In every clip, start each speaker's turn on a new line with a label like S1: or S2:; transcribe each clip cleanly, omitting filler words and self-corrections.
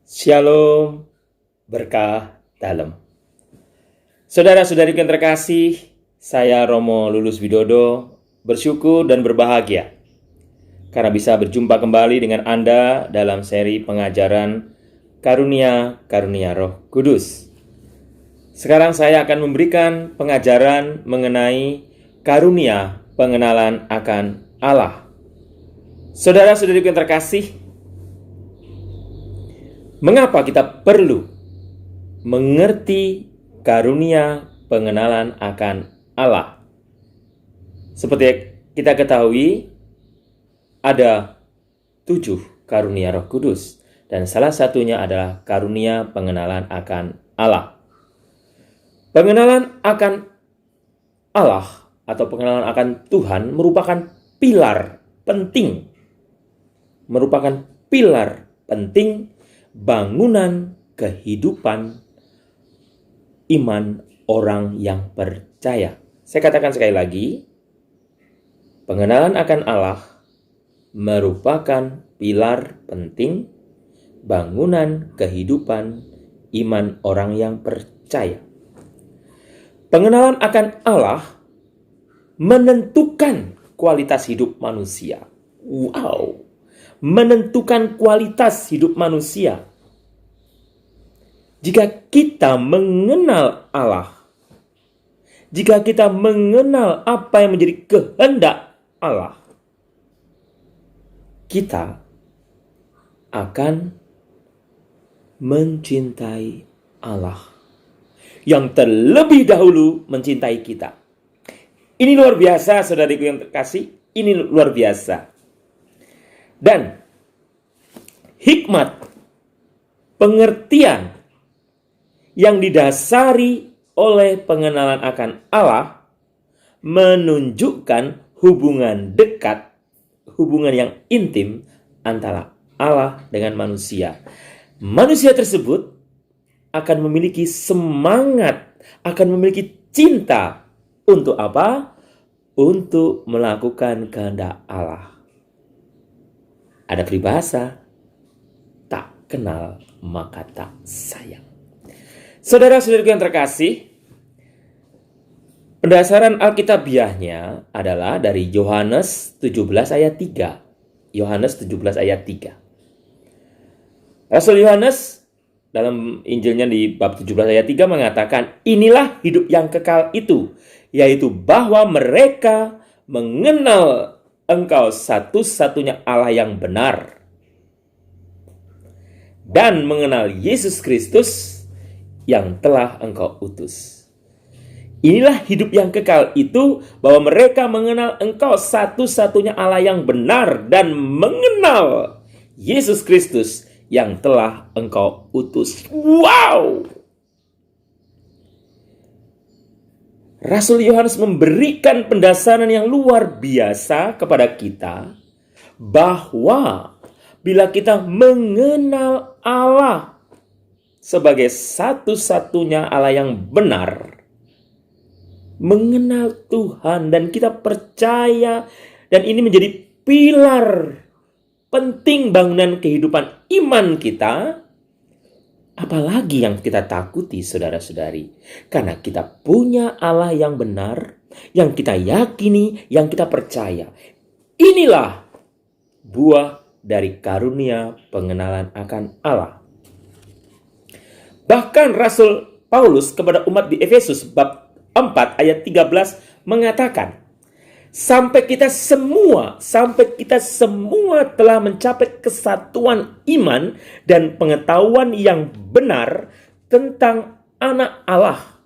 S1: Shalom, berkah dalam. Saudara-saudariku yang terkasih, saya Romo Lulus Widodo bersyukur dan berbahagia karena bisa berjumpa kembali dengan Anda dalam seri pengajaran Karunia-Karunia Roh Kudus. Sekarang saya akan memberikan pengajaran mengenai karunia pengenalan akan Allah. Saudara-saudariku yang terkasih, mengapa kita perlu mengerti karunia pengenalan akan Allah? Seperti kita ketahui, ada 7 karunia Roh Kudus, dan salah satunya adalah karunia pengenalan akan Allah. Pengenalan akan Allah atau pengenalan akan Tuhan merupakan pilar penting bangunan kehidupan iman orang yang percaya. Saya katakan sekali lagi, pengenalan akan Allah merupakan pilar penting bangunan kehidupan iman orang yang percaya. Pengenalan akan Allah menentukan kualitas hidup manusia. Wow! Menentukan kualitas hidup manusia. Jika kita mengenal Allah, jika kita mengenal apa yang menjadi kehendak Allah, kita akan mencintai Allah yang terlebih dahulu mencintai kita. Ini luar biasa, saudariku yang terkasih. Ini luar biasa. Dan hikmat pengertian yang didasari oleh pengenalan akan Allah menunjukkan hubungan dekat, hubungan yang intim antara Allah dengan manusia. Manusia tersebut akan memiliki semangat, akan memiliki cinta untuk apa? Untuk melakukan kehendak Allah. Ada peribahasa, tak kenal maka tak sayang. Saudara-saudariku yang terkasih, pendasaran Alkitabiahnya adalah dari Yohanes 17 ayat 3. Yohanes 17 ayat 3. Rasul Yohanes dalam Injilnya di bab 17 ayat 3 mengatakan, inilah hidup yang kekal itu, yaitu bahwa mereka mengenal Engkau satu-satunya Allah yang benar, dan mengenal Yesus Kristus yang telah Engkau utus. Inilah hidup yang kekal itu, bahwa mereka mengenal Engkau satu-satunya Allah yang benar, dan mengenal Yesus Kristus yang telah Engkau utus. Wow! Rasul Yohanes memberikan pendasaran yang luar biasa kepada kita bahwa bila kita mengenal Allah sebagai satu-satunya Allah yang benar, mengenal Tuhan dan kita percaya, dan ini menjadi pilar penting bangunan kehidupan iman kita, apalagi yang kita takuti, saudara-saudari, karena kita punya Allah yang benar, yang kita yakini, yang kita percaya. Inilah buah dari karunia pengenalan akan Allah. Bahkan Rasul Paulus kepada umat di Efesus bab 4 ayat 13 mengatakan, sampai kita semua telah mencapai kesatuan iman dan pengetahuan yang benar tentang anak Allah,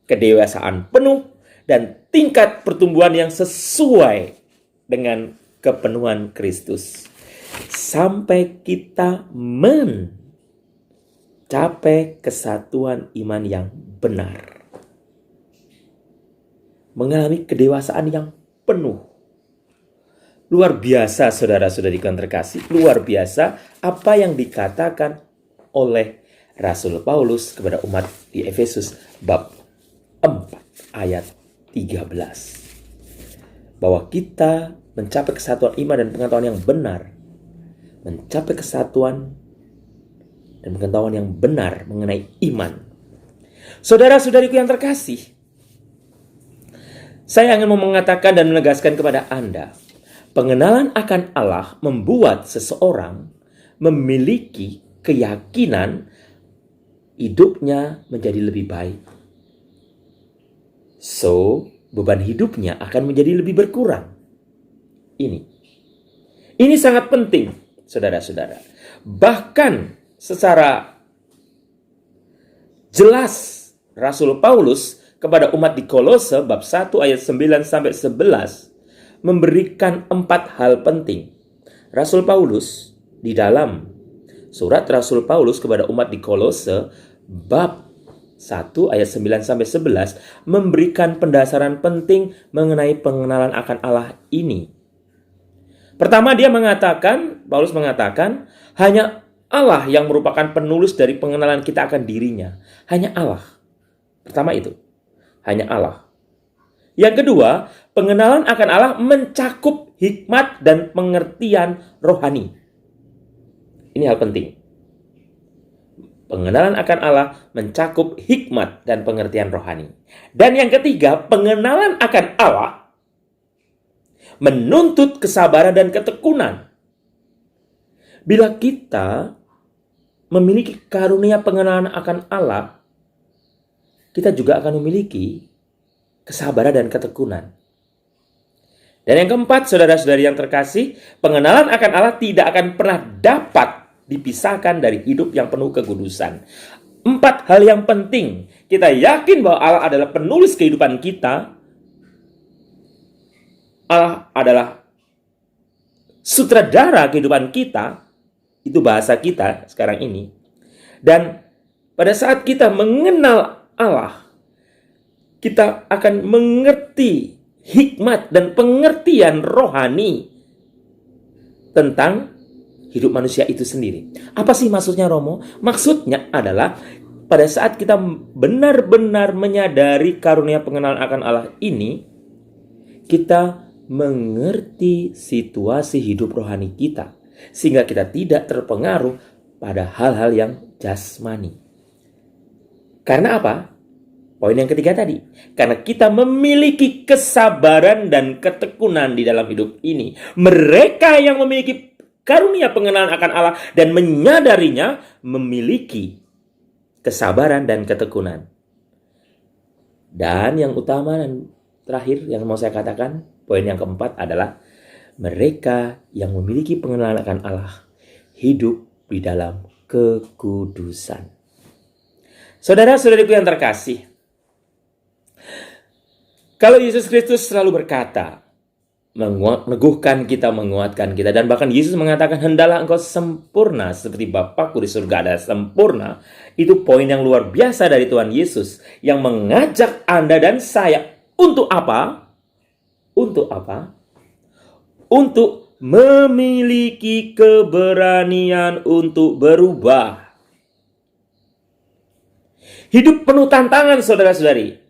S1: kedewasaan penuh dan tingkat pertumbuhan yang sesuai dengan kepenuhan Kristus. Sampai kita mencapai kesatuan iman yang benar, mengalami kedewasaan yang penuh. Luar biasa, saudara-saudari yang terkasih, luar biasa apa yang dikatakan oleh Rasul Paulus kepada umat di Efesus bab 4 ayat 13. Bahwa kita mencapai kesatuan iman dan pengetahuan yang benar, mencapai kesatuan dan pengetahuan yang benar mengenai iman. Saudara-saudariku yang terkasih, saya ingin mengatakan dan menegaskan kepada Anda, pengenalan akan Allah membuat seseorang memiliki keyakinan hidupnya menjadi lebih baik. So, beban hidupnya akan menjadi lebih berkurang. Ini sangat penting, saudara-saudara. Bahkan secara jelas Rasul Paulus kepada umat di Kolose bab 1 ayat 9 sampai 11 memberikan 4 hal penting. Rasul Paulus di dalam surat Rasul Paulus kepada umat di Kolose bab 1 ayat 9 sampai 11 memberikan pendasaran penting mengenai pengenalan akan Allah ini. Pertama Paulus mengatakan, hanya Allah yang merupakan penulis dari pengenalan kita akan dirinya. Hanya Allah. Pertama itu, hanya Allah. Yang kedua, pengenalan akan Allah mencakup hikmat dan pengertian rohani. Ini hal penting. Pengenalan akan Allah mencakup hikmat dan pengertian rohani. Dan yang ketiga, pengenalan akan Allah menuntut kesabaran dan ketekunan. Bila kita memiliki karunia pengenalan akan Allah, kita juga akan memiliki kesabaran dan ketekunan. Dan yang keempat, saudara-saudari yang terkasih, pengenalan akan Allah tidak akan pernah dapat dipisahkan dari hidup yang penuh kekudusan. 4 hal yang penting. Kita yakin bahwa Allah adalah penulis kehidupan kita. Allah adalah sutradara kehidupan kita. Itu bahasa kita sekarang ini. Dan pada saat kita mengenal Allah, kita akan mengerti hikmat dan pengertian rohani tentang hidup manusia itu sendiri. Apa sih maksudnya, Romo? Maksudnya adalah pada saat kita benar-benar menyadari karunia pengenalan akan Allah ini, kita mengerti situasi hidup rohani kita, sehingga kita tidak terpengaruh pada hal-hal yang jasmani. Karena apa? Poin yang ketiga tadi. Karena kita memiliki kesabaran dan ketekunan di dalam hidup ini. Mereka yang memiliki karunia pengenalan akan Allah dan menyadarinya memiliki kesabaran dan ketekunan. Dan yang utama dan terakhir yang mau saya katakan, poin yang keempat adalah mereka yang memiliki pengenalan akan Allah hidup di dalam kekudusan. Saudara-saudariku yang terkasih, kalau Yesus Kristus selalu berkata, meneguhkan kita, menguatkan kita, dan bahkan Yesus mengatakan, hendalah engkau sempurna seperti Bapakku di surga ada sempurna. Itu poin yang luar biasa dari Tuhan Yesus yang mengajak Anda dan saya untuk apa? Untuk apa? Untuk memiliki keberanian untuk berubah. Hidup penuh tantangan, saudara-saudari.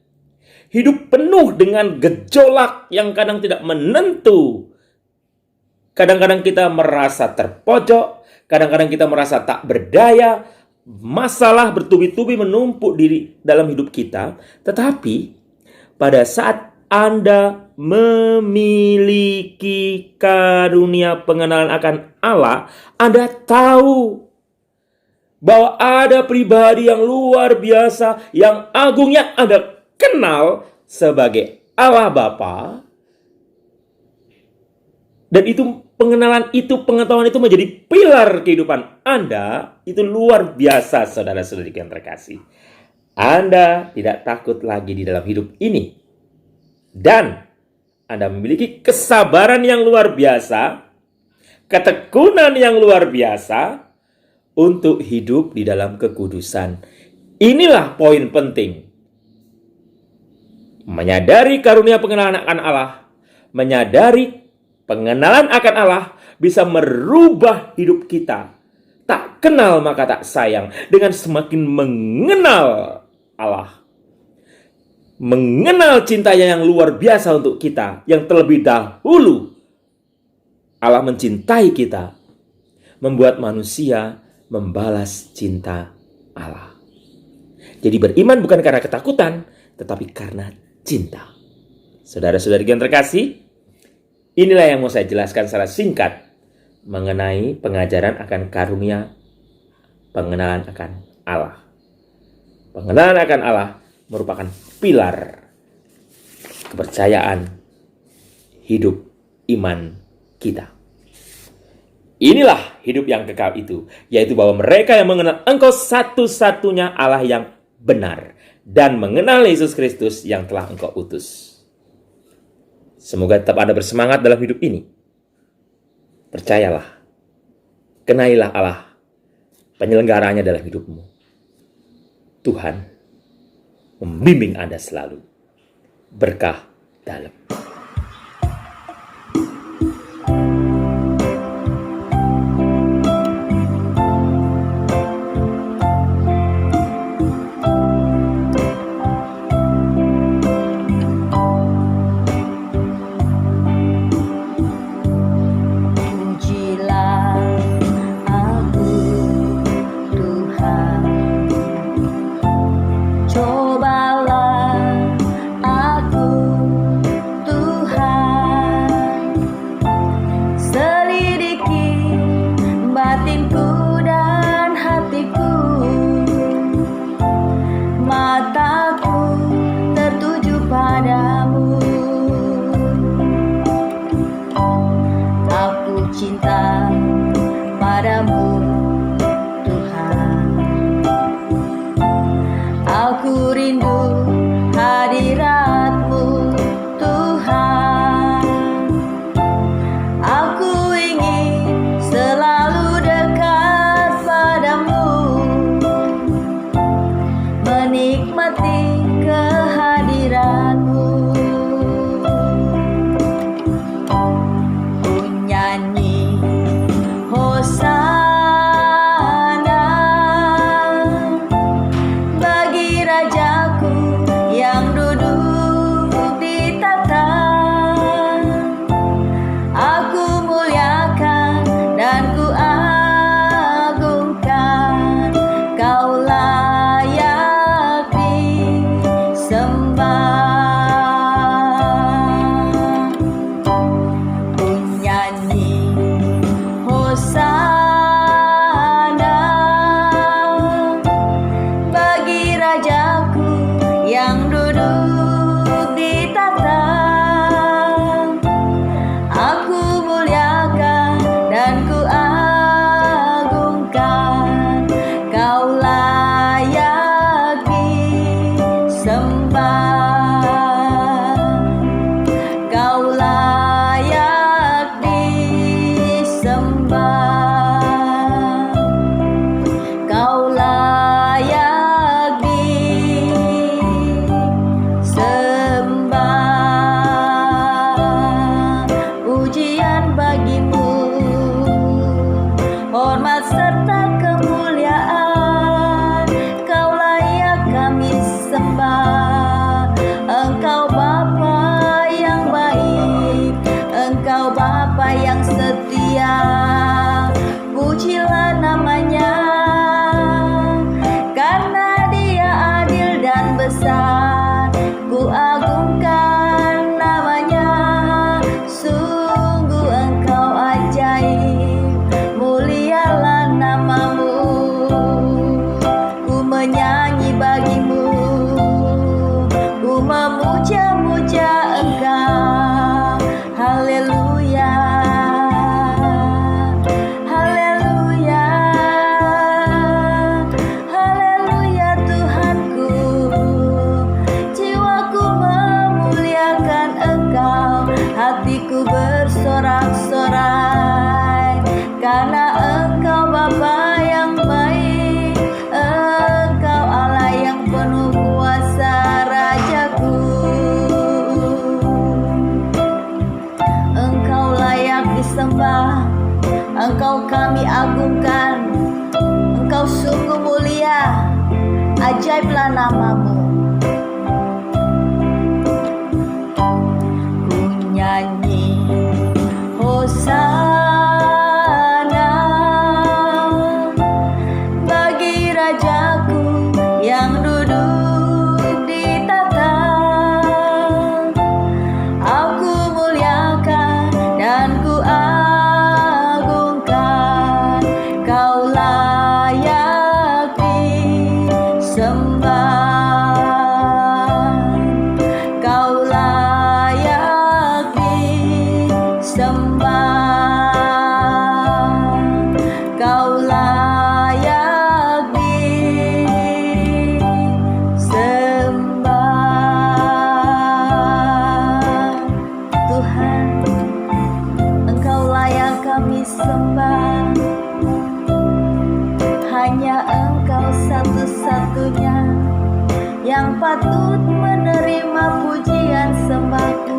S1: Hidup penuh dengan gejolak yang kadang tidak menentu. Kadang-kadang kita merasa terpojok. Kadang-kadang kita merasa tak berdaya. Masalah bertubi-tubi menumpuk di dalam hidup kita. Tetapi pada saat Anda memiliki karunia pengenalan akan Allah, Anda tahu bahwa ada pribadi yang luar biasa, yang agung, yang Anda kenal sebagai Allah Bapa. Dan itu pengenalan itu, pengetahuan itu menjadi pilar kehidupan Anda. Itu luar biasa, saudara-saudari yang terkasih. Anda tidak takut lagi di dalam hidup ini. Dan Anda memiliki kesabaran yang luar biasa, ketekunan yang luar biasa untuk hidup di dalam kekudusan. Inilah poin penting. Menyadari karunia pengenalan akan Allah, menyadari pengenalan akan Allah bisa merubah hidup kita. Tak kenal maka tak sayang. Dengan semakin mengenal Allah, mengenal cintanya yang luar biasa untuk kita, yang terlebih dahulu Allah mencintai kita, membuat manusia membalas cinta Allah. Jadi beriman bukan karena ketakutan, tetapi karena cinta. Saudara-saudari yang terkasih, inilah yang mau saya jelaskan secara singkat mengenai pengajaran akan karunia pengenalan akan Allah. Pengenalan akan Allah merupakan pilar kepercayaan hidup iman kita. Inilah hidup yang kekal itu, yaitu bahwa mereka yang mengenal Engkau satu-satunya Allah yang benar dan mengenal Yesus Kristus yang telah Engkau utus. Semoga tetap Anda bersemangat dalam hidup ini. Percayalah, kenailah Allah, penyelenggaranya dalam hidupmu. Tuhan membimbing Anda selalu. Berkah dalam.
S2: Engkau kami agungkan, Engkau sungguh mulia, ajaiblah namamu. Ku nyanyi Hosana satu-satunya yang patut menerima pujian sembahku.